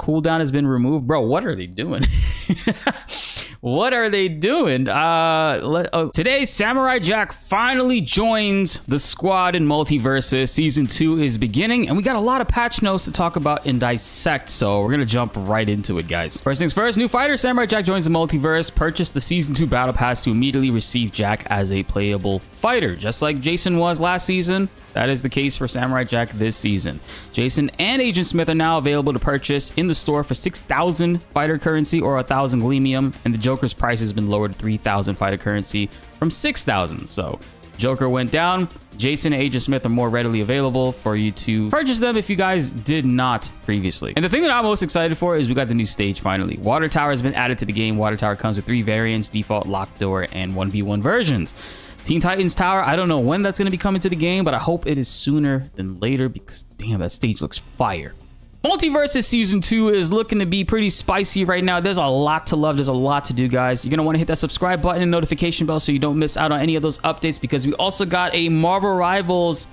cooldown has been removed. Bro, what are they doing? What are they doing? Today, Samurai Jack finally joins the squad in Multiversus. Season 2 is beginning, and we got a lot of patch notes to talk about and dissect, so we're gonna jump right into it, guys. First things first, new fighter, Samurai Jack joins the Multiverse. Purchase the Season 2 Battle Pass to immediately receive Jack as a playable fighter. Just like Jason was last season, that is the case for Samurai Jack this season. Jason and Agent Smith are now available to purchase in the store for 6,000 fighter currency or 1,000 Gleamium, and the Joker's price has been lowered to 3,000 fighter currency from 6,000. So Joker went down. Jason and Agent Smith are more readily available for you to purchase them if you guys did not previously. And the thing that I'm most excited for is we got the new stage finally. Water Tower has been added to the game. Water Tower comes with 3 variants: default, locked door, and 1v1 versions. Teen Titans Tower, I don't know when that's going to be coming to the game, but I hope it is sooner than later because, damn, that stage looks fire. Multiversus Season 2 is looking to be pretty spicy right now. There's a lot to love. There's a lot to do, guys. You're going to want to hit that subscribe button and notification bell so you don't miss out on any of those updates, because we also got a Marvel Rivals.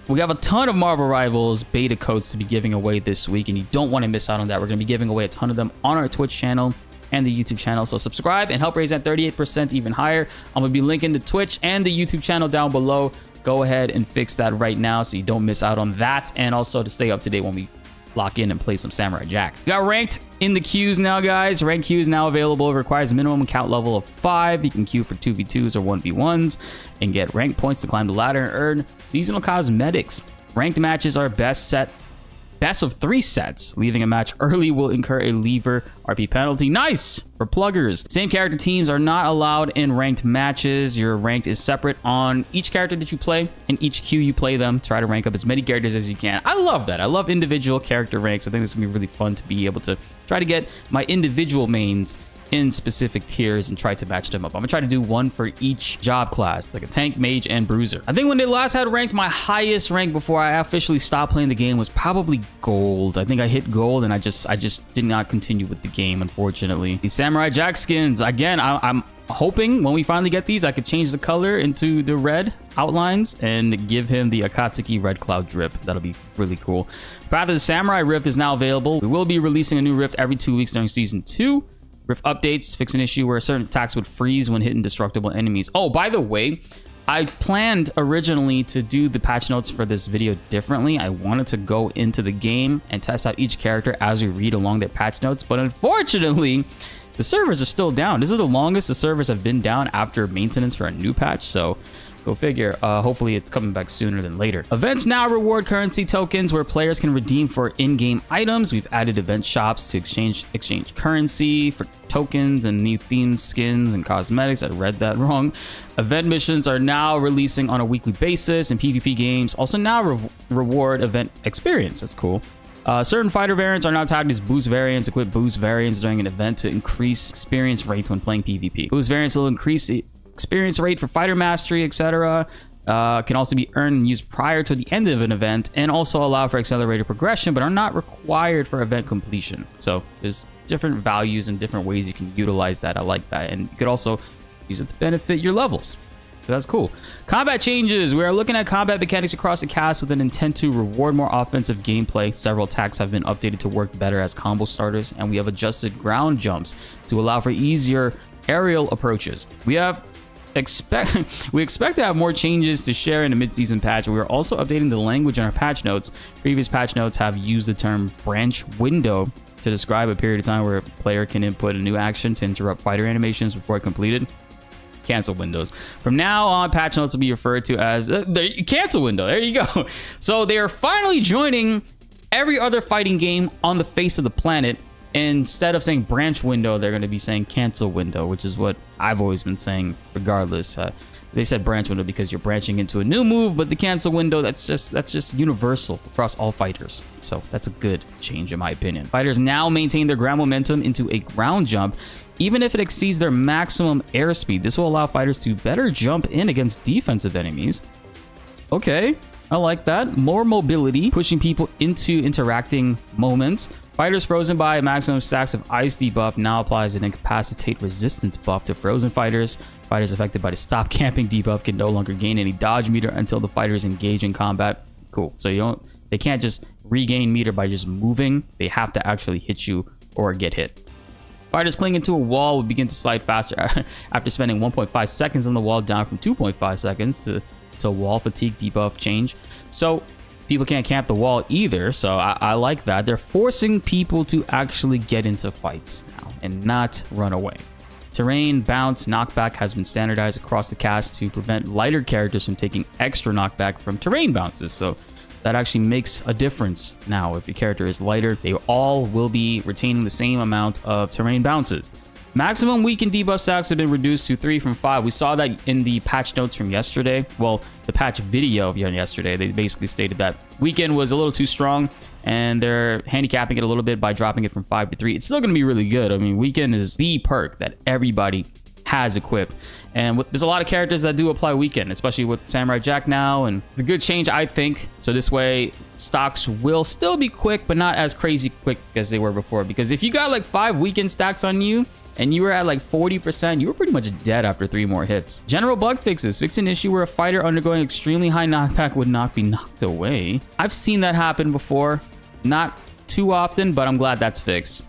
We have a ton of Marvel Rivals beta codes to be giving away this week, and you don't want to miss out on that. We're going to be giving away a ton of them on our Twitch channel and the YouTube channel. So subscribe and help raise that 38% even higher. I'm gonna be linking the Twitch and the YouTube channel down below. Go ahead and fix that right now so you don't miss out on that, and also to stay up to date when we lock in and play some Samurai Jack. We got ranked in the queues now, guys. Ranked queue is now available. It requires a minimum count level of 5. You can queue for 2v2s or 1v1s and get rank points to climb the ladder and earn seasonal cosmetics. Ranked matches are best of 3 sets. Leaving a match early will incur a lever RP penalty. Nice for pluggers. Same character teams are not allowed in ranked matches. Your ranked is separate on each character that you play. In each queue you play them. Try to rank up as many characters as you can. I love that. I love individual character ranks. I think this is gonna be really fun to be able to try to get my individual mains in specific tiers and try to match them up. I'm gonna try to do one for each job class. It's like a tank, mage, and bruiser. I think when they last had ranked, my highest rank before I officially stopped playing the game was probably gold. I think I hit gold and I just did not continue with the game, unfortunately. These Samurai Jack skins, again, I'm hoping when we finally get these, I could change the color into the red outlines and give him the Akatsuki Red Cloud drip. That'll be really cool. Path of the Samurai Rift is now available. We will be releasing a new rift every 2 weeks during Season 2. Rift updates fix an issue where certain attacks would freeze when hitting destructible enemies. Oh, by the way, I planned originally to do the patch notes for this video differently. I wanted to go into the game and test out each character as we read along their patch notes, but unfortunately, the servers are still down. This is the longest the servers have been down after maintenance for a new patch, so go figure. Hopefully it's coming back sooner than later. Events now reward currency tokens where players can redeem for in-game items. We've added event shops to exchange currency for tokens and new themes, skins, and cosmetics. I read that wrong. Event missions are now releasing on a weekly basis, and PvP games also now reward event experience. That's cool. Certain fighter variants are now tagged as boost variants. Equip boost variants during an event to increase experience rates when playing PvP. Boost variants will increase the experience rate for fighter mastery, etc. Can also be earned and used prior to the end of an event, and also allow for accelerated progression, but are not required for event completion. So there's different values and different ways you can utilize that. I like that, and you could also use it to benefit your levels. So that's cool. Combat changes. We are looking at combat mechanics across the cast with an intent to reward more offensive gameplay. Several attacks have been updated to work better as combo starters, and we have adjusted ground jumps to allow for easier aerial approaches. We expect to have more changes to share in a mid-season patch. We are also updating the language in our patch notes. Previous patch notes have used the term branch window to describe a period of time where a player can input a new action to interrupt fighter animations before completed. Cancel windows. From now on, patch notes will be referred to as the cancel window. There you go. So they are finally joining every other fighting game on the face of the planet. Instead of saying branch window, they're going to be saying cancel window, which is what I've always been saying regardless. They said branch window because you're branching into a new move, but the cancel window, that's just universal across all fighters. So that's a good change in my opinion. Fighters now maintain their ground momentum into a ground jump, even if it exceeds their maximum airspeed. This will allow fighters to better jump in against defensive enemies. Okay, I like that. More mobility, pushing people into interacting moments. Fighters frozen by a maximum stacks of ice debuff now applies an incapacitate resistance buff to frozen fighters. Fighters affected by the stop camping debuff can no longer gain any dodge meter until the fighters engage in combat. Cool. So they can't just regain meter by just moving. They have to actually hit you or get hit. Fighters clinging to a wall will begin to slide faster after spending 1.5 seconds on the wall, down from 2.5 seconds to wall fatigue debuff change. So people can't camp the wall either, so I like that. They're forcing people to actually get into fights now and not run away. Terrain bounce knockback has been standardized across the cast to prevent lighter characters from taking extra knockback from terrain bounces. So that actually makes a difference now. If your character is lighter, they all will be retaining the same amount of terrain bounces. Maximum weaken debuff stacks have been reduced to 3 from 5. We saw that in the patch notes from yesterday. Well, the patch video of yesterday, they basically stated that weaken was a little too strong and they're handicapping it a little bit by dropping it from 5 to 3. It's still going to be really good. I mean, weaken is the perk that everybody has equipped, and there's a lot of characters that do apply weaken, especially with Samurai Jack now, and it's a good change, I think. So this way stocks will still be quick, but not as crazy quick as they were before, because if you got like 5 weaken stacks on you and you were at like 40%, you were pretty much dead after 3 more hits. General bug fixes. Fix an issue where a fighter undergoing extremely high knockback would not be knocked away. I've seen that happen before, not too often, but I'm glad that's fixed.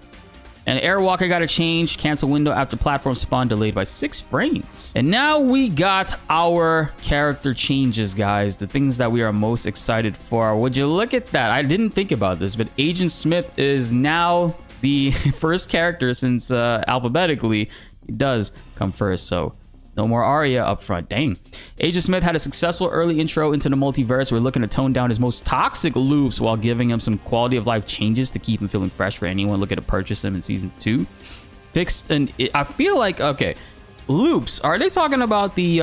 And Airwalker got a change. Cancel window after platform spawn delayed by 6 frames. And now we got our character changes, guys. The things that we are most excited for. Would you look at that? I didn't think about this, but Agent Smith is now the first character since alphabetically it does come first. So no more Arya up front. Dang. Agent Smith had a successful early intro into the multiverse. We're looking to tone down his most toxic loops while giving him some quality of life changes to keep him feeling fresh for anyone looking to purchase them in season 2. Fixed, and I feel like, okay, loops. Are they talking about the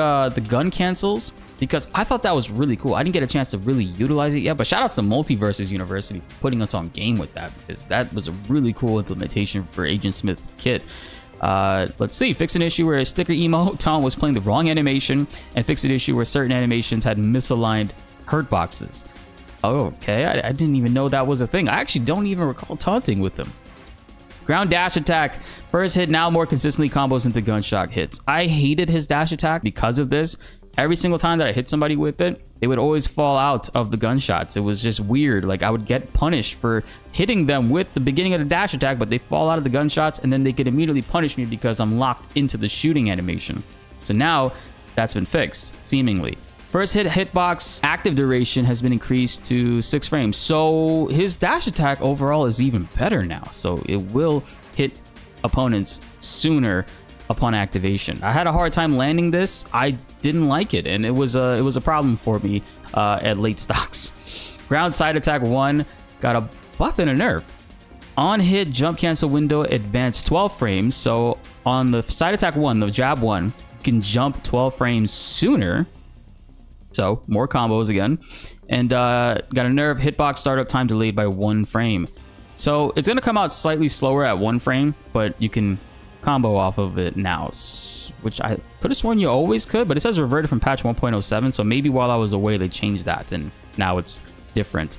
gun cancels? Because I thought that was really cool. I didn't get a chance to really utilize it yet, but shout out to Multiverses University for putting us on game with that, because that was a really cool implementation for Agent Smith's kit. Let's see. Fix an issue where a sticker emote was playing the wrong animation, and fix an issue where certain animations had misaligned hurt boxes. Oh, okay. I didn't even know that was a thing. I actually don't even recall taunting with them. Ground dash attack. First hit now more consistently combos into gunshot hits. I hated his dash attack because of this. Every single time that I hit somebody with it, they would always fall out of the gunshots. It was just weird. Like, I would get punished for hitting them with the beginning of the dash attack, but they fall out of the gunshots, and then they could immediately punish me because I'm locked into the shooting animation. So now that's been fixed, seemingly. First hit hitbox active duration has been increased to 6 frames. So his dash attack overall is even better now. So it will hit opponents sooner upon activation. I had a hard time landing this. I didn't like it, and it was a problem for me at late stocks. Ground side attack 1 got a buff and a nerf. On hit jump cancel window advanced 12 frames. So on the side attack 1, the jab 1, you can jump 12 frames sooner. So more combos again. And got a nerf hitbox startup time delayed by 1 frame. So it's gonna come out slightly slower at 1 frame, but you can combo off of it now, which I could have sworn you always could, but it says reverted from patch 1.07, so maybe while I was away they changed that and now it's different.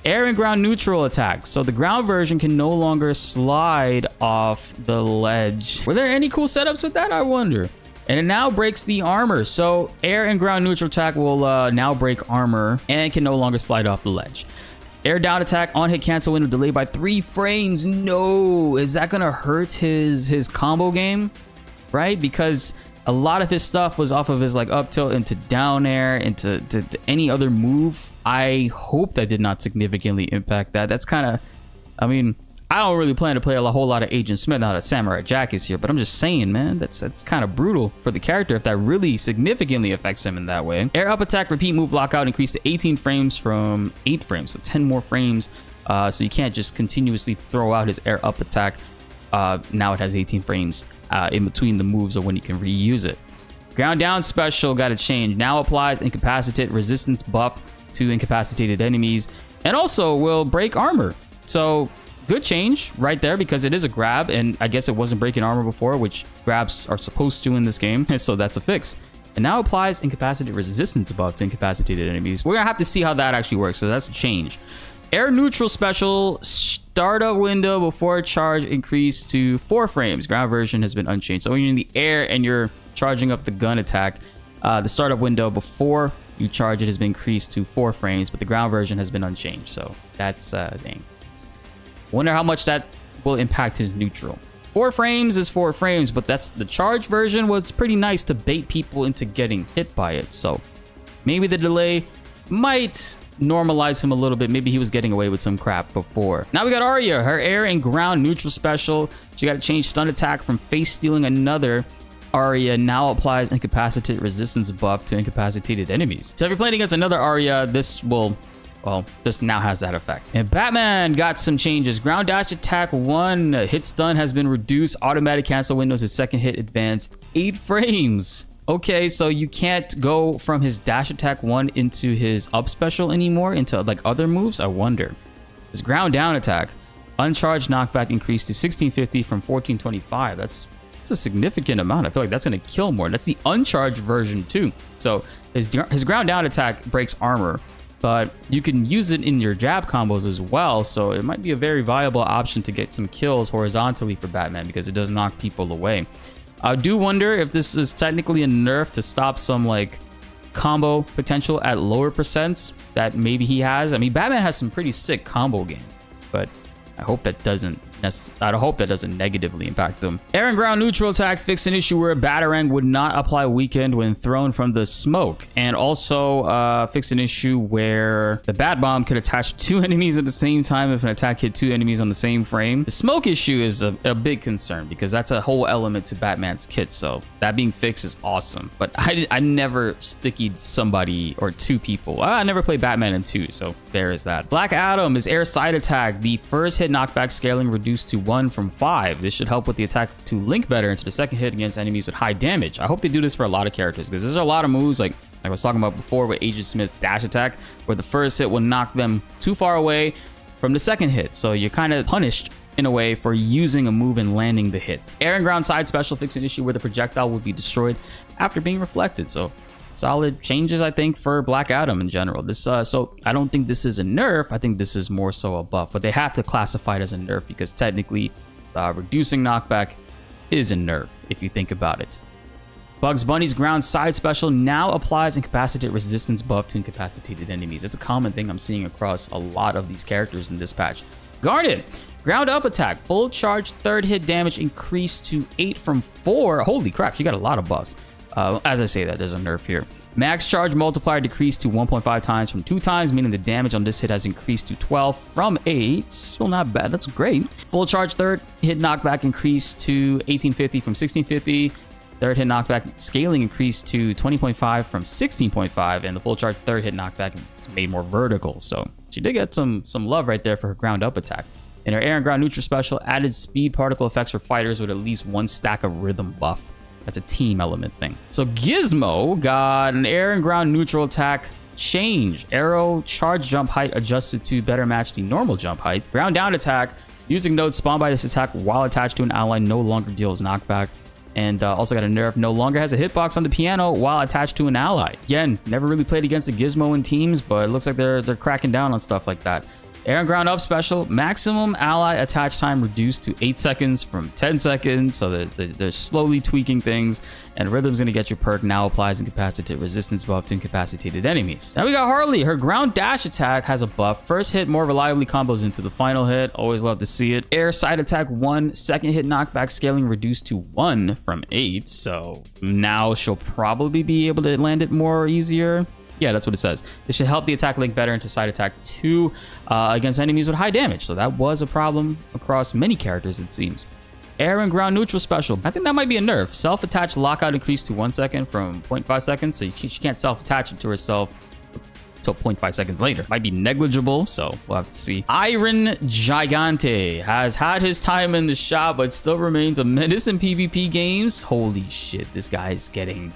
Air and ground neutral attacks. So the ground version can no longer slide off the ledge. Were there any cool setups with that, I wonder? And it now breaks the armor. So air and ground neutral attack will now break armor and can no longer slide off the ledge. Air down attack on hit cancel window delayed by 3 frames. No, is that gonna hurt his combo game, right? Because a lot of his stuff was off of his like up tilt into down air into to any other move. I hope that did not significantly impact that. That's kind of, I mean, I don't really plan to play a whole lot of Agent Smith now that Samurai Jack is here, but I'm just saying, man, that's kind of brutal for the character if that really significantly affects him in that way. Air up attack, repeat move lockout increased to 18 frames from 8 frames, so 10 more frames. So you can't just continuously throw out his air up attack. Now it has 18 frames in between the moves of when you can reuse it. Ground down special got a change. Now applies incapacitate resistance buff to incapacitated enemies, and also will break armor. So good change right there, because it is a grab, and I guess it wasn't breaking armor before, which grabs are supposed to in this game, so that's a fix. And now applies incapacitated resistance buff to incapacitated enemies. We're gonna have to see how that actually works, so that's a change. Air neutral special startup window before charge increased to 4 frames. Ground version has been unchanged. So when you're in the air and you're charging up the gun attack, the startup window before you charge it has been increased to 4 frames, but the ground version has been unchanged. So that's dang. Wonder how much that will impact his neutral. 4 frames is 4 frames, but that's the charge version was pretty nice to bait people into getting hit by it. So maybe the delay might normalize him a little bit. Maybe he was getting away with some crap before. Now we got Arya, her air and ground neutral special. She got to change stun attack from face stealing another. Arya now applies incapacitate resistance buff to incapacitated enemies. So if you're playing against another Arya, this will, well, this now has that effect. And Batman got some changes. Ground dash attack 1 hit stun has been reduced. Automatic cancel windows his second hit advanced 8 frames. Okay, so you can't go from his dash attack 1 into his up special anymore, into like other moves? I wonder. His ground down attack, uncharged knockback increased to 1650 from 1425. That's a significant amount. I feel like that's going to kill more. That's the uncharged version too. So his ground down attack breaks armor, but you can use it in your jab combos as well. So it might be a very viable option to get some kills horizontally for Batman because it does knock people away. I do wonder if this is technically a nerf to stop some like combo potential at lower percents that maybe he has. I mean, Batman has some pretty sick combo game, but I hope that doesn't negatively impact them. Air and ground neutral attack fixed an issue where Batarang would not apply weakened when thrown from the smoke, and also fixed an issue where the Bat Bomb could attach 2 enemies at the same time if an attack hit 2 enemies on the same frame. The smoke issue is a big concern because that's a whole element to Batman's kit, so that being fixed is awesome. But I never stickied somebody or 2 people. I never played Batman in 2, so there is that. Black Adam is air side attack. The first hit knockback scaling reduced to 1 from 5. This should help with the attack to link better into the second hit against enemies with high damage. I hope they do this for a lot of characters because there's a lot of moves like I was talking about before with Agent Smith's dash attack where the first hit will knock them too far away from the second hit. So you're kind of punished in a way for using a move and landing the hit. Air and ground side special fix an issue where the projectile would be destroyed after being reflected. So solid changes, I think, for Black Adam in general. This so I don't think this is a nerf. I think this is more so a buff, but they have to classify it as a nerf because technically reducing knockback is a nerf if you think about it. Bugs Bunny's ground side special now applies incapacitate resistance buff to incapacitated enemies. It's a common thing I'm seeing across a lot of these characters in this patch. Garnet, ground up attack, full charge third hit damage increased to 8 from 4. Holy crap, you got a lot of buffs. As I say that, there's a nerf here. Max charge multiplier decreased to 1.5 times from 2 times, meaning the damage on this hit has increased to 12 from 8. Still not bad. That's great. Full charge third hit knockback increased to 1850 from 1650. Third hit knockback scaling increased to 20.5 from 16.5, and the full charge third hit knockback is made more vertical. So she did get some love right there for her ground up attack. And her air and ground neutral special added speed particle effects for fighters with at least 1 stack of rhythm buff. That's a team element thing. So Gizmo got an air and ground neutral attack change. Arrow charge jump height adjusted to better match the normal jump height. Ground down attack. Using nodes spawned by this attack while attached to an ally no longer deals knockback. And also got a nerf. No longer has a hitbox on the piano while attached to an ally. Again, never really played against a Gizmo in teams, but it looks like they're cracking down on stuff like that. Air and ground up special, maximum ally attach time reduced to 8 seconds from 10 seconds. So they're slowly tweaking things. And Rhythm's going to get your perk now applies incapacitate resistance buff to incapacitated enemies. Now we got Harley. Her ground dash attack has a buff. First hit more reliably combos into the final hit. Always love to see it. Air side attack 1. Second hit knockback scaling reduced to 1 from 8. So now she'll probably be able to land it more easier. Yeah, that's what it says. This should help the attack link better into side attack 2 against enemies with high damage. So that was a problem across many characters, it seems. Air and ground neutral special. I think that might be a nerf. Self-attached lockout increased to 1 second from 0.5 seconds. So she can't self-attach it to herself until 0.5 seconds later. Might be negligible, so we'll have to see. Iron Gigante has had his time in the shop, but still remains a menace in PvP games. Holy shit, this guy is getting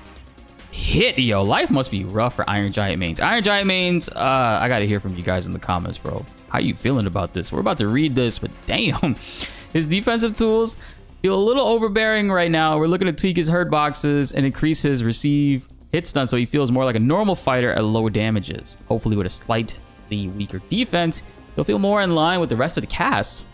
hit. Yo, life must be rough for Iron Giant mains. Iron Giant mains, I gotta hear from you guys in the comments, bro. How you feeling about this? We're about to read this, but damn, his defensive tools feel a little overbearing right now. We're looking to tweak his hurt boxes and increase his receive hit stun so he feels more like a normal fighter at low damages. Hopefully with a slightly weaker defense, he'll feel more in line with the rest of the cast.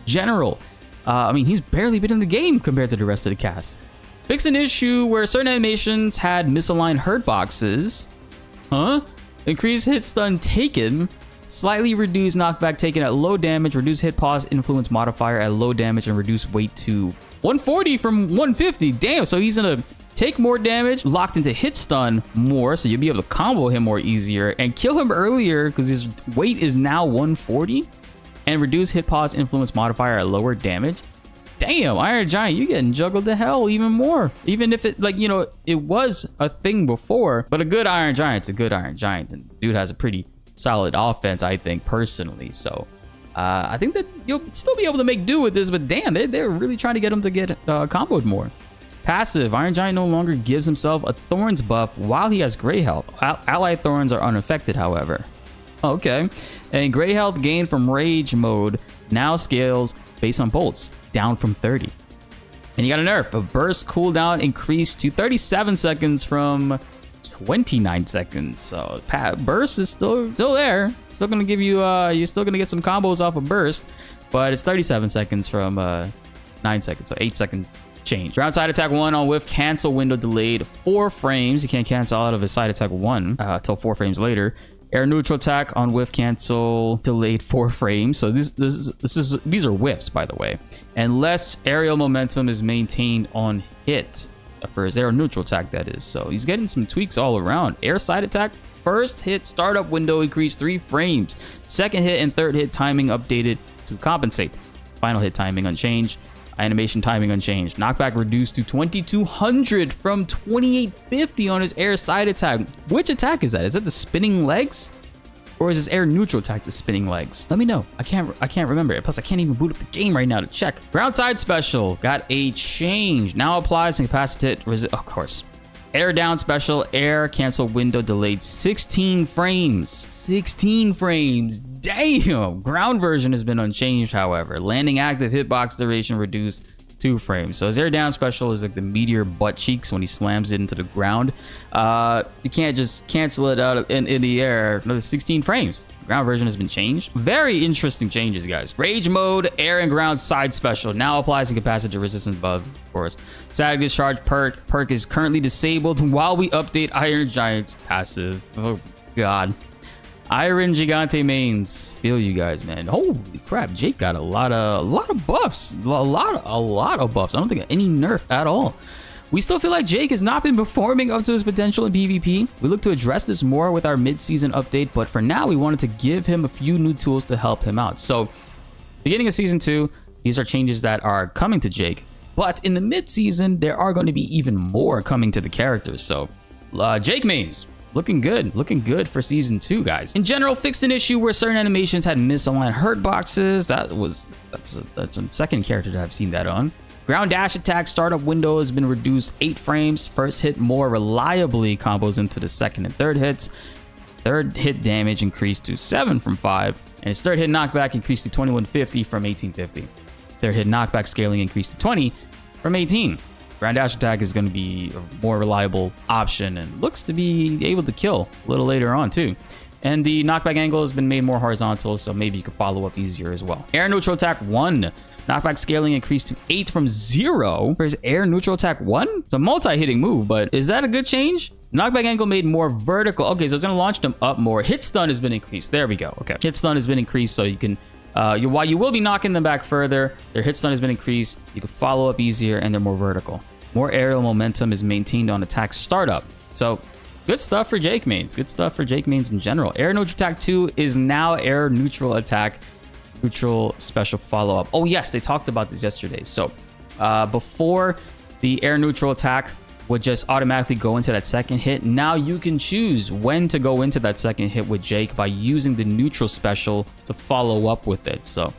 General, I mean, he's barely been in the game compared to the rest of the cast. Fix an issue where certain animations had misaligned hurt boxes. Huh? Increase hit stun taken. Slightly reduce knockback taken at low damage. Reduce hit pause influence modifier at low damage and reduce weight to 140 from 150. Damn, so he's gonna take more damage, locked into hit stun more, so you'll be able to combo him more easier and kill him earlier because his weight is now 140. And reduce hit pause influence modifier at lower damage. Damn, Iron Giant, you getting juggled to hell even more. Even if it, like, you know, it was a thing before, but a good Iron Giant's a good Iron Giant. And dude has a pretty solid offense, I think, personally. So I think that you'll still be able to make do with this, but damn, they're really trying to get him to get comboed more. Passive, Iron Giant no longer gives himself a Thorns buff while he has Gray Health. Allied Thorns are unaffected, however. Okay. And Gray Health gained from Rage mode now scales based on bolts, down from 30. And you got a nerf. A burst cooldown increased to 37 seconds from 29 seconds. So burst is still there. Still gonna give you you're still gonna get some combos off of burst, but it's 37 seconds from 9 seconds, so 8-second change. Round side attack 1 on whiff cancel window delayed 4 frames. You can't cancel out of a side attack 1 until 4 frames later. Air neutral attack on whiff cancel delayed 4 frames. So these are whiffs, by the way. And less aerial momentum is maintained on hit for his air neutral attack, that is. So he's getting some tweaks all around. Air side attack, first hit startup window increased 3 frames. Second hit and third hit timing updated to compensate. Final hit timing unchanged. Animation timing unchanged. Knockback reduced to 2200 from 2850 on his air side attack. Which attack is that? Is it the spinning legs? Or is his air neutral attack the spinning legs? Let me know. I can't remember it. Plus, I can't even boot up the game right now to check. Ground side special got a change. Now applies incapacitate of course. Air down special, air cancel window delayed 16 frames. 16 frames. Damn. Ground version has been unchanged, however. Landing active hitbox duration reduced 2 frames. So his air down special is like the meteor butt cheeks when he slams it into the ground. You can't just cancel it out in the air. Another 16 frames. Ground version has been changed. Very interesting changes, guys. Rage mode, air and ground side special now applies incapacity resistance buff, of course. Static discharge perk. Perk is currently disabled while we update Iron Giant's passive. Oh god. Iron Gigante mains. Feel you guys, man. Holy crap, Jake got a lot of buffs. A lot of buffs. I don't think any nerf at all. We still feel like Jake has not been performing up to his potential in PvP. We look to address this more with our mid-season update, but for now, we wanted to give him a few new tools to help him out. So, beginning of Season 2, these are changes that are coming to Jake. But in the mid-season, there are going to be even more coming to the characters. So, Jake mains. Looking good for Season 2, guys. In general, fixed an issue where certain animations had misaligned hurt boxes. That's a second character that I've seen that on. Ground dash attack startup window has been reduced 8 frames. First hit more reliably combos into the second and third hits. Third hit damage increased to 7 from 5. And his third hit knockback increased to 2150 from 1850. Third hit knockback scaling increased to 20 from 18. Ground dash attack is going to be a more reliable option and looks to be able to kill a little later on too. And the knockback angle has been made more horizontal, so maybe you can follow up easier as well. Air neutral attack 1. Knockback scaling increased to 8 from 0 for his air neutral attack 1. It's a multi-hitting move, but is that a good change? Knockback angle made more vertical. Okay, so it's going to launch them up more. Hit stun has been increased. There we go. Okay, hit stun has been increased, so you can while you will be knocking them back further, their hit stun has been increased. You can follow up easier, and they're more vertical. More aerial momentum is maintained on attack startup. So good stuff for Jake mains. Good stuff for Jake mains in general. Air neutral attack 2 is now air neutral attack neutral special follow-up. Oh yes, they talked about this yesterday. So before, the air neutral attack would just automatically go into that second hit. Now you can choose when to go into that second hit with Jake by using the neutral special to follow up with it. So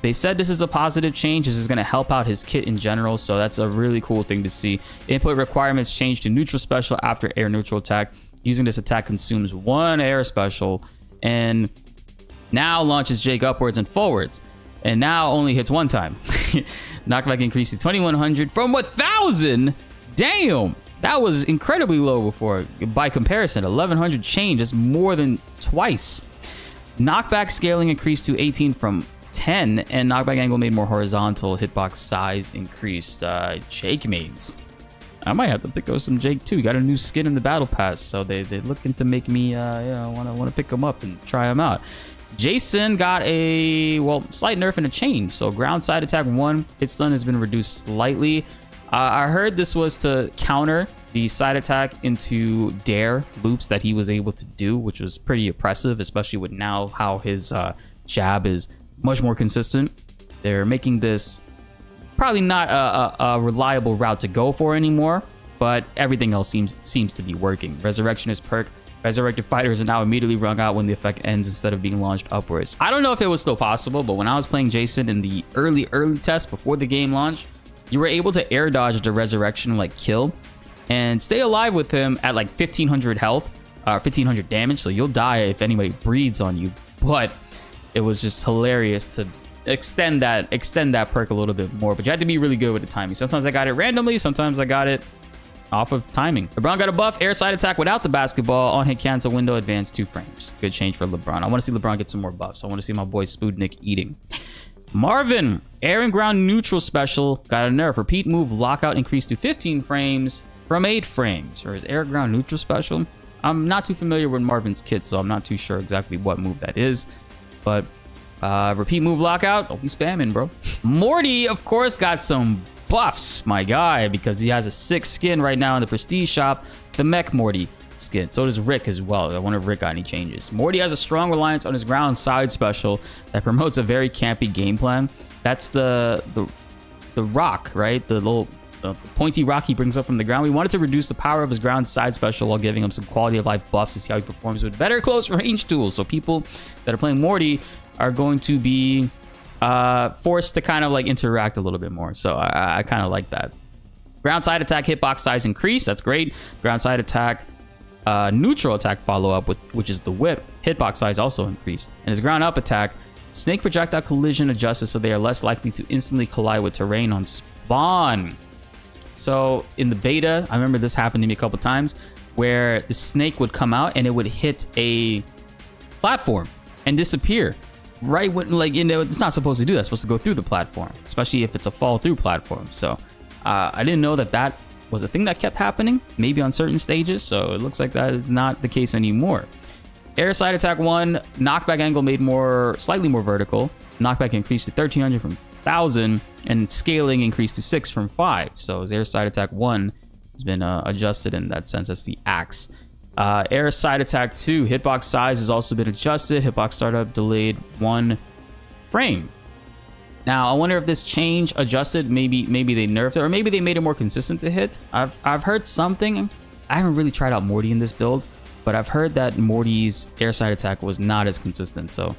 they said this is a positive change. This is going to help out his kit in general. So that's a really cool thing to see. Input requirements change to neutral special after air neutral attack. Using this attack consumes 1 air special and now launches Jake upwards and forwards. And now only hits 1 time. Knockback increased to 2100 from 1000. Damn, that was incredibly low before. By comparison, 1100 change is more than twice. Knockback scaling increased to 18 from 10, and knockback angle made more horizontal. Hitbox size increased. Jake mains. I might have to pick up some Jake too. Got a new skin in the battle pass, so they're looking to make me, want to pick him up and try him out. Jason got a, slight nerf and a change. So ground side attack 1, hit stun has been reduced slightly. I heard this was to counter the side attack into dare loops that he was able to do, which was pretty oppressive, especially with now how his jab is much more consistent. They're making this probably not a reliable route to go for anymore, but everything else seems to be working. Resurrectionist perk. Resurrected fighters are now immediately rung out when the effect ends instead of being launched upwards. I don't know if it was still possible, but when I was playing Jason in the early test before the game launched, you were able to air dodge the resurrection like kill and stay alive with him at like 1500 health, 1500 damage. So you'll die if anybody breathes on you. But it was just hilarious to extend that perk a little bit more. But you had to be really good with the timing. Sometimes I got it randomly, sometimes I got it off of timing. LeBron got a buff, air side attack without the basketball, on hit cancel window, advance 2 frames. Good change for LeBron. I want to see LeBron get some more buffs. I want to see my boy Spudnik eating. Marvin, air and ground neutral special, got a nerf. Repeat move lockout increased to 15 frames from 8 frames. Or is air ground neutral special? I'm not too familiar with Marvin's kit, so I'm not too sure exactly what move that is. But repeat move lockout, I'll be spamming, bro. Morty, of course, got some buffs, my guy, because he has a 6 skin right now in the prestige shop, the Mech Morty skin. So does Rick as well. I wonder if Rick got any changes. Morty has a strong reliance on his ground side special that promotes a very campy game plan. That's the rock, right? The little pointy rock he brings up from the ground. We wanted to reduce the power of his ground side special while giving him some quality of life buffs to see how he performs with better close range tools. So people that are playing Morty are going to be forced to kind of like interact a little bit more. So I kind of like that. Ground side attack hitbox size increase. That's great. Ground side attack neutral attack follow-up, which is the whip, hitbox size also increased. And his ground up attack, snake projectile collision adjusted so they are less likely to instantly collide with terrain on spawn. So in the beta, I remember this happened to me a couple times where the snake would come out and it would hit a platform and disappear. Right when, like, it's not supposed to do that. It's supposed to go through the platform, especially if it's a fall through platform. So I didn't know that was a thing that kept happening, maybe on certain stages. So it looks like that is not the case anymore. Air side attack 1, knockback angle made slightly more vertical. Knockback increased to 1300 from 1000, and scaling increased to 6 from 5. So his air side attack 1 has been adjusted in that sense. That's the axe. Air side attack 2, hitbox size has also been adjusted. Hitbox startup delayed 1 frame. Now, I wonder if this change adjusted, maybe they nerfed it, or maybe they made it more consistent to hit. I've heard something. I haven't really tried out Morty in this build, but I've heard that Morty's air side attack was not as consistent. So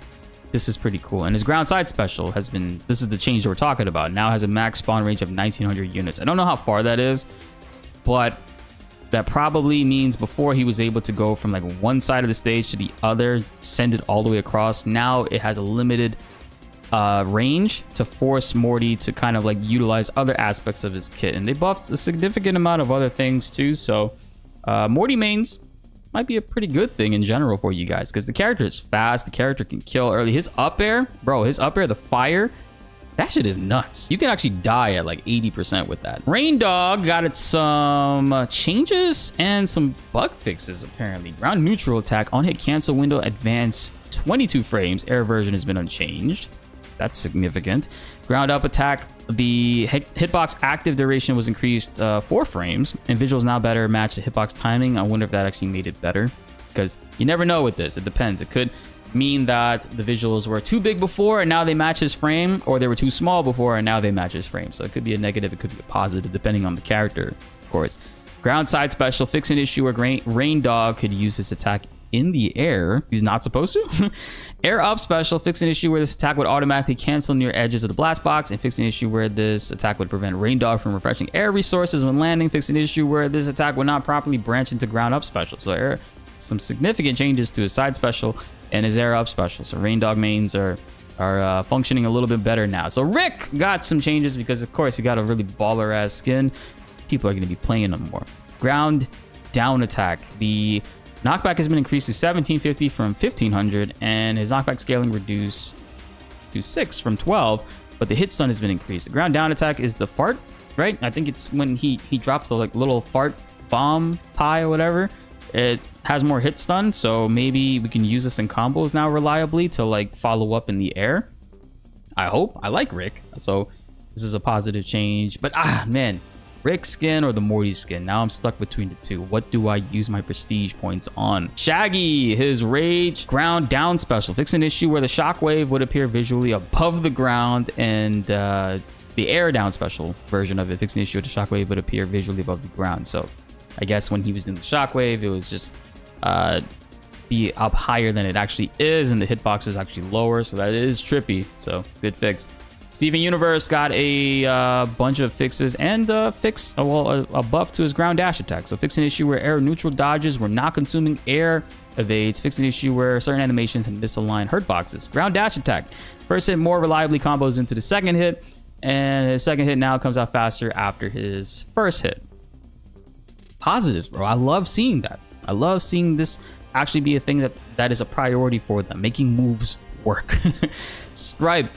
this is pretty cool. And his ground side special has been, this is the change that we're talking about, now has a max spawn range of 1900 units. I don't know how far that is, but that probably means before he was able to go from like one side of the stage to the other, send it all the way across. Now it has a limited range to force Morty to kind of like utilize other aspects of his kit. And they buffed a significant amount of other things too. So Morty mains might be a pretty good thing in general for you guys, because the character is fast. The character can kill early. His up air, bro, his up air, the fire, that shit is nuts. You can actually die at like 80% with that. Rain Dog got it some changes and some bug fixes, apparently. Ground neutral attack, on hit cancel window, advance 22 frames. Air version has been unchanged. That's significant. Ground up attack, the hitbox active duration was increased 4 frames, and visuals now better match the hitbox timing. I wonder if that actually made it better, because you never know with this. It depends. It could mean that the visuals were too big before and now they match his frame, or they were too small before and now they match his frame. So it could be a negative, it could be a positive, depending on the character, of course. Ground side special, fix an issue where Rain Dog could use this attack in the air. He's not supposed to. Air up special, fix an issue where this attack would automatically cancel near edges of the blast box, and fix an issue where this attack would prevent Rain Dog from refreshing air resources when landing. Fix an issue where this attack would not properly branch into ground up special. So some significant changes to his side special and his air up special. So Rain Dog mains are functioning a little bit better now. So Rick got some changes because, of course, he got a really baller ass skin. People are going to be playing him more. Ground down attack, the knockback has been increased to 1750 from 1500, and his knockback scaling reduced to 6 from 12, but the hit stun has been increased. The ground down attack is the fart right? I think it's when he drops the like little fart bomb pie or whatever. It has more hit stun, so maybe we can use this in combos now reliably to like follow up in the air. I hope. I like Rick, so this is a positive change. But man, Rick skin or the Morty skin? Now I'm stuck between the two. What do I use my prestige points on? Shaggy, his rage ground down special. Fix an issue where the shockwave would appear visually above the ground, and the air down special version of it. Fix an issue where the shockwave would appear visually above the ground. So I guess when he was doing the shockwave, it was just be up higher than it actually is, and the hitbox is actually lower, so that is trippy. So good fix. Steven Universe got a bunch of fixes and a buff to his ground dash attack. So fix an issue where air neutral dodges were not consuming air evades. Fix an issue where certain animations had misaligned hurt boxes. Ground dash attack. First hit more reliably combos into the second hit, and his second hit now comes out faster after his first hit. Positives, bro. I love seeing that. I love seeing this actually be a thing that is a priority for them, making moves work. Stripe.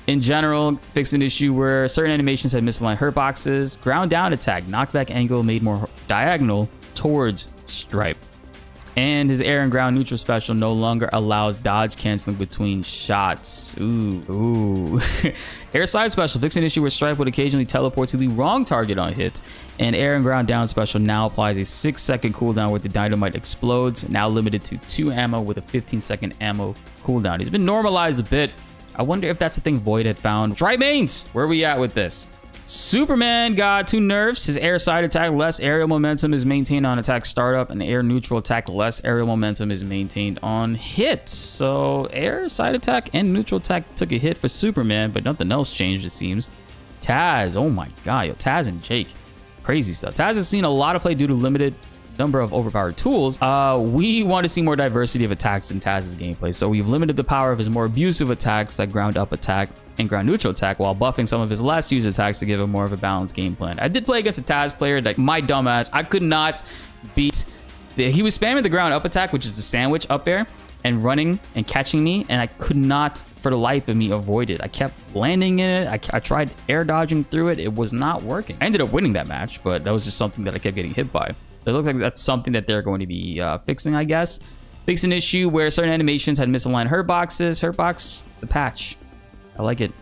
In general, fixed an issue where certain animations had misaligned hurt boxes. Ground down attack, knockback angle made more diagonal towards Stripe. And his air and ground neutral special no longer allows dodge canceling between shots. Ooh. Air side special, fix an issue where Stripe would occasionally teleport to the wrong target on hit. And air and ground down special now applies a 6-second cooldown where the dynamite explodes, now limited to 2 ammo with a 15-second ammo cooldown. He's been normalized a bit. I wonder if that's the thing Void had found. Stripe mains, where are we at with this? Superman got 2 nerfs. His air side attack, less aerial momentum is maintained on attack startup, and air neutral attack, less aerial momentum is maintained on hit. So air side attack and neutral attack took a hit for Superman, but nothing else changed, it seems. Taz, oh my god, yo, Taz and Jake, crazy stuff. Taz has seen a lot of play due to limited number of overpowered tools. We want to see more diversity of attacks in Taz's gameplay, so we've limited the power of his more abusive attacks like ground up attack and ground neutral attack, while buffing some of his less used attacks to give him more of a balanced game plan. I did play against a Taz player, like my dumbass, I could not beat he was spamming the ground up attack, which is the sandwich up there, and running and catching me, and I could not for the life of me avoid it. I kept landing in it. I tried air dodging through it. It was not working. I ended up winning that match, but that was just something that I kept getting hit by. It looks like that's something that they're going to be fixing, I guess. Fix an issue where certain animations had misaligned hurt boxes. Hurt box, the patch. I like it.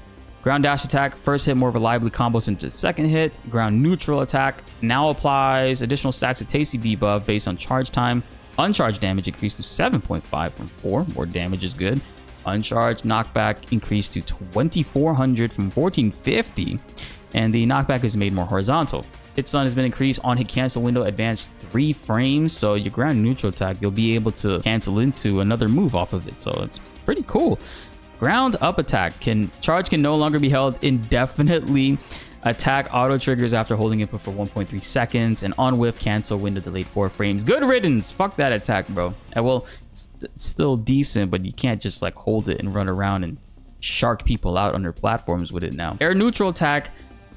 Ground dash attack, first hit more reliably combos into the second hit. Ground neutral attack now applies additional stacks of tasty debuff based on charge time. Uncharged damage increased to 7.5 from 4. More damage is good. Uncharged knockback increased to 2400 from 1450. And the knockback is made more horizontal. Hit stun has been increased on hit cancel window advanced 3 frames. So your ground neutral attack, you'll be able to cancel into another move off of it. So it's pretty cool. Ground up attack can no longer be held indefinitely. Attack auto triggers after holding input for 1.3 seconds, and on whiff cancel window delayed 4 frames. Good riddance. Fuck that attack, bro. Well, it's still decent, but you can't just like hold it and run around and shark people out on their platforms with it now. Air neutral attack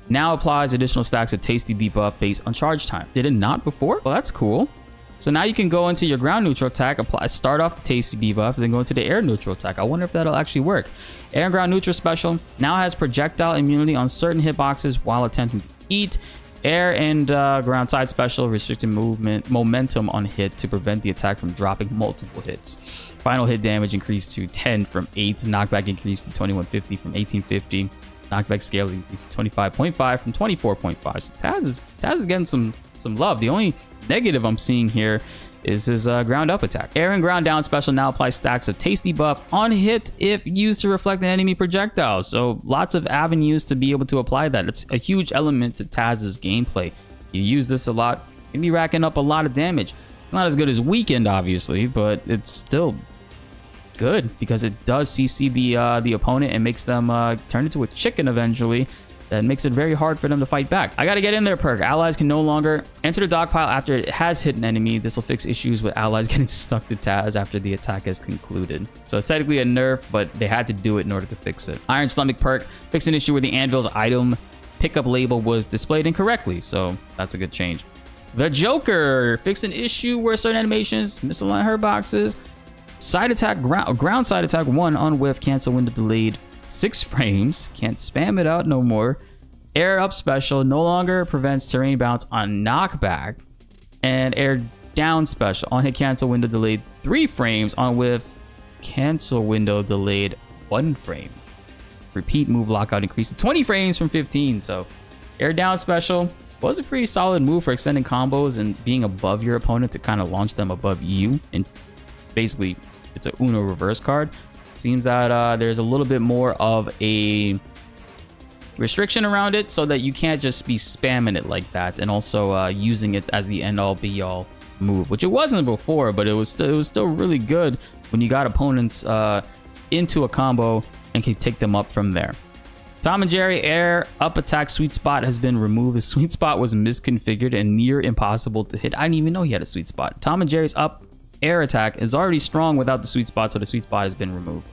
now applies additional stacks of tasty debuff based on charge time. Did it not before? Well, that's cool. So now you can go into your ground neutral attack, start off the tasty debuff, and then go into the air neutral attack. I wonder if that'll actually work. Air and ground neutral special now has projectile immunity on certain hitboxes while attempting to eat. Air and ground side special restricting momentum on hit to prevent the attack from dropping multiple hits. Final hit damage increased to 10 from 8. Knockback increased to 2150 from 1850. Knockback scale increased to 25.5 from 24.5. So Taz is getting some love. The only negative I'm seeing here is his ground up attack. Air and ground down special now applies stacks of tasty buff on hit if used to reflect an enemy projectile. So lots of avenues to be able to apply that. It's a huge element to Taz's gameplay. You use this a lot, you'll be racking up a lot of damage. It's not as good as Weekend, obviously, but it's still good because it does CC the opponent and makes them turn into a chicken eventually. That makes it very hard for them to fight back. I gotta get in there perk. Allies can no longer enter the dog pile after it has hit an enemy. This will fix issues with allies getting stuck to Taz after the attack has concluded. So it's technically a nerf, but they had to do it in order to fix it. Iron Stomach perk, fix an issue where the Anvil's item pickup label was displayed incorrectly. So that's a good change. The Joker, fix an issue where certain animations misalign her boxes. Side attack, ground side attack 1 on whiff, cancel window delayed 6 frames. Can't spam it out no more. Air up special no longer prevents terrain bounce on knockback. And air down special on hit cancel window delayed 3 frames, on whiff cancel window delayed 1 frame. Repeat move lockout increased to 20 frames from 15. So air down special was a pretty solid move for extending combos and being above your opponent to kind of launch them above you. And basically, it's a Uno reverse card. Seems that there's a little bit more of a restriction around it so that you can't just be spamming it like that, and also using it as the end-all be-all move, which it wasn't before, but it was still really good when you got opponents into a combo and can take them up from there. Tom and Jerry air up attack sweet spot has been removed. The sweet spot was misconfigured and near impossible to hit. I didn't even know he had a sweet spot. Tom and Jerry's up air attack is already strong without the sweet spot, so the sweet spot has been removed.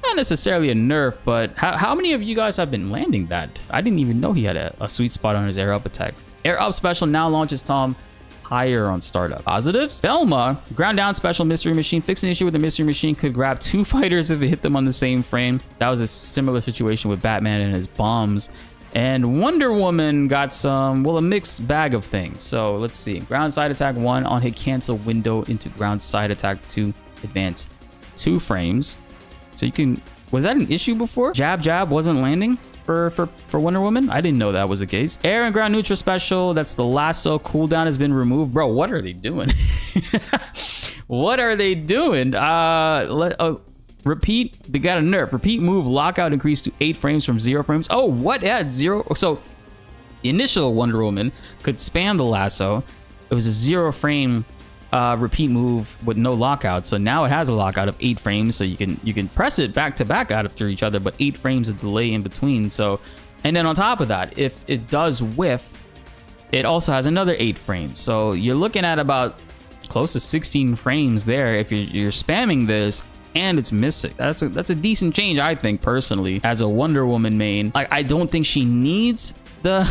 Not necessarily a nerf, but how many of you guys have been landing that? I didn't even know he had a sweet spot on his air up attack. Air up special now launches Tom higher on startup. Positives? Velma, ground down special mystery machine. Fix an issue with the mystery machine could grab 2 fighters if it hit them on the same frame. That was a similar situation with Batman and his bombs. And Wonder Woman got some, well, a mixed bag of things. So let's see. Ground side attack 1 on hit cancel window into ground side attack 2 advance 2 frames. So you can, was that an issue before? Jab jab wasn't landing for Wonder Woman? I didn't know that was the case. Air and ground neutral special, that's the lasso cooldown has been removed. Bro, what are they doing? What are they doing? Repeat, they got a nerf. Repeat move lockout increased to 8 frames from 0 frames. Oh, what? At 0? So the initial Wonder Woman could spam the lasso. It was a 0 frame repeat move with no lockout. So now it has a lockout of 8 frames. So you can press it back to back out after each other, but 8 frames of delay in between. So, and then on top of that, if it does whiff, it also has another 8 frames. So you're looking at about close to 16 frames there if you're spamming this and it's missing. That's a decent change, I think, personally, as a Wonder Woman main. Like, I don't think she needs the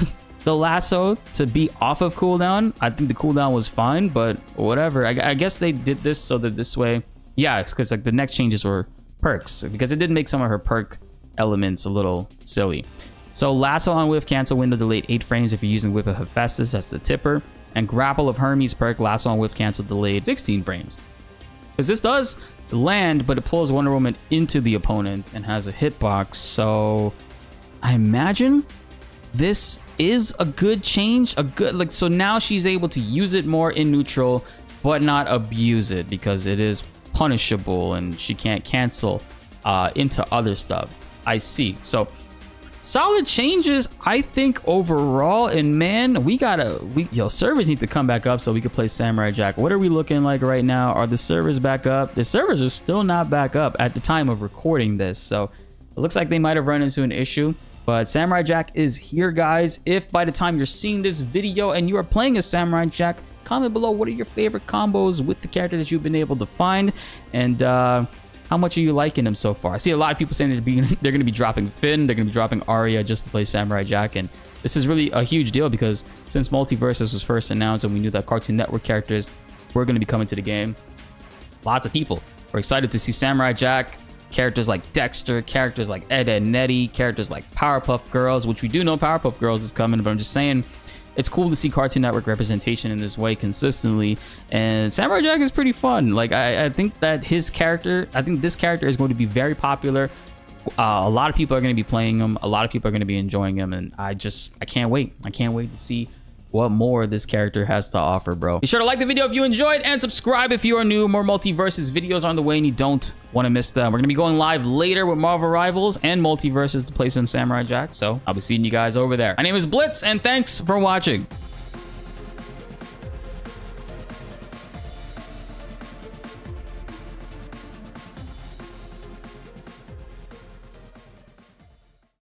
lasso to be off of cooldown. I think the cooldown was fine, but whatever. I guess they did this so that this way, yeah, it's because like the next changes were perks, because it did make some of her perk elements a little silly. So lasso on whiff cancel window delayed 8 frames if you're using whip of Hephaestus, that's the tipper, and grapple of Hermes perk lasso on whiff cancel delayed 16 frames. Because this does land, but it pulls Wonder Woman into the opponent and has a hitbox. So I imagine this is a good change, so now she's able to use it more in neutral, but not abuse it because it is punishable and she can't cancel into other stuff. I see. So solid changes, I think, overall. And man, servers need to come back up so we can play Samurai Jack. What are we looking like right now? Are the servers back up? The servers are still not back up at the time of recording this, so it looks like they might have run into an issue. But Samurai Jack is here, guys. If by the time you're seeing this video and you are playing a Samurai Jack, comment below what are your favorite combos with the character that you've been able to find, and how much are you liking them so far? I see a lot of people saying they're going to be dropping Finn, they're going to be dropping Arya just to play Samurai Jack, and this is really a huge deal because since Multiversus was first announced and we knew that Cartoon Network characters were going to be coming to the game, lots of people were excited to see Samurai Jack, characters like Dexter, characters like Ed, Edd n Eddy, characters like Powerpuff Girls, which we do know Powerpuff Girls is coming, but I'm just saying it's cool to see Cartoon Network representation in this way consistently. And Samurai Jack is pretty fun. Like, I think that this character is going to be very popular. A lot of people are going to be playing him. A lot of people are going to be enjoying him, and I can't wait. I can't wait to see what more this character has to offer, bro. Be sure to like the video if you enjoyed and subscribe if you are new. More Multiversus videos are on the way and you don't want to miss them. We're going to be going live later with Marvel Rivals and Multiversus to play some Samurai Jack, so I'll be seeing you guys over there. My name is Blitz, and thanks for watching.